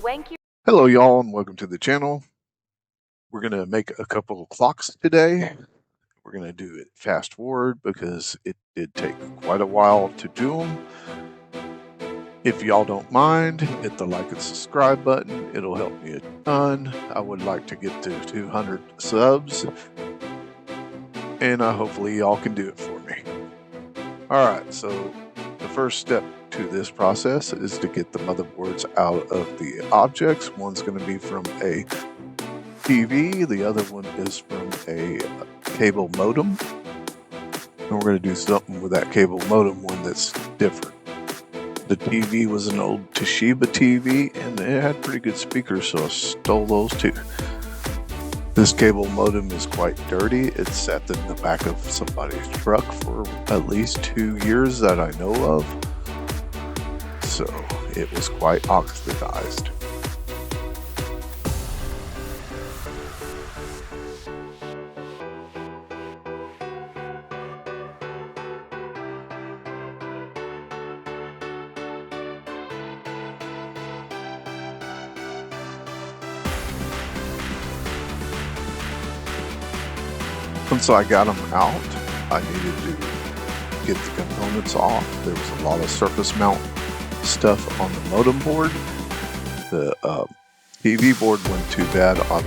Wank your Hello y'all and welcome to the channel. We're going to make a couple of clocks today. We're going to do it fast forward because it did take quite a while to do them. If y'all don't mind, hit the like and subscribe button. It'll help me a ton. I would like to get to 200 subs and hopefully y'all can do it for me. Alright, so the first step to this process is to get the motherboards out of the objects. One's going to be from a TV, the other one is from a cable modem, and we're going to do something with that cable modem one that's different. The TV was an old Toshiba TV and it had pretty good speakers, so I stole those too. This cable modem is quite dirty. It's sat in the back of somebody's truck for at least 2 years that I know of, so it was quite oxidized. Once I got them out, I needed to get the components off. There was a lot of surface mount stuff on the modem board. The TV board wasn't too bad. I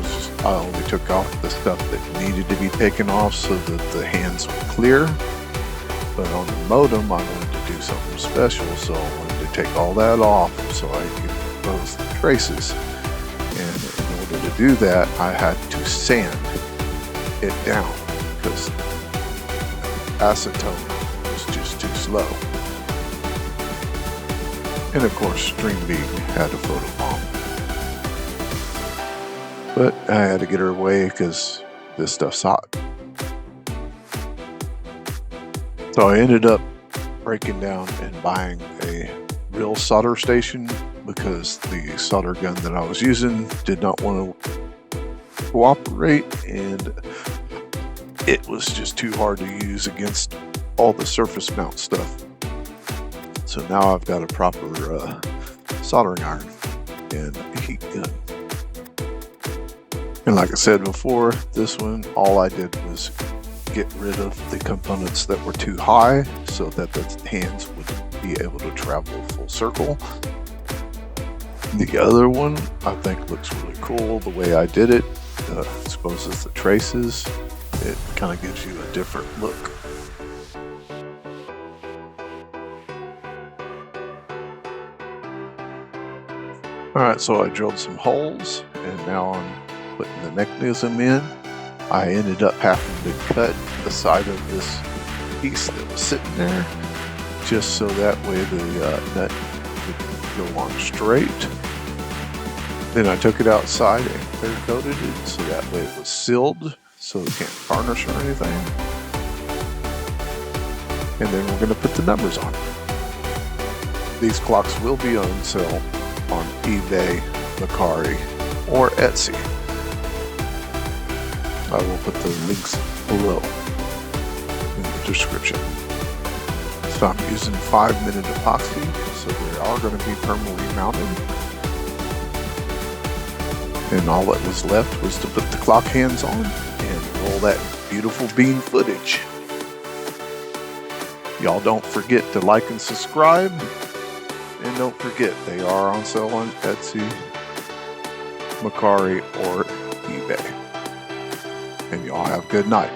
only took off the stuff that needed to be taken off so that the hands were clear. But on the modem, I wanted to do something special, so I wanted to take all that off so I could expose the traces. And in order to do that, I had to sand it down because acetone was just too slow. And of course, Stream Beam had a photobomb. But I had to get her away because this stuff's hot. So I ended up breaking down and buying a real solder station because the solder gun that I was using did not want to cooperate, and it was just too hard to use against all the surface mount stuff. So now I've got a proper soldering iron and a heat gun. And like I said before, this one, all I did was get rid of the components that were too high so that the hands would be able to travel full circle. The other one I think looks really cool the way I did it. Exposes the traces. It kind of gives you a different look. Alright, so I drilled some holes and now I'm putting the mechanism in. I ended up having to cut the side of this piece that was sitting there just so that way the nut would go on straight. Then I took it outside and clear coated it so that way it was sealed so it can't tarnish or anything. And then we're going to put the numbers on it. These clocks will be on sale on eBay, Mercari, or Etsy. I will put the links below in the description. So I'm using 5-minute epoxy, so they are going to be permanently mounted. And all that was left was to put the clock hands on and roll that beautiful bean footage. Y'all don't forget to like and subscribe. And don't forget, they are on sale on Etsy, Mercari, or eBay. And y'all have a good night.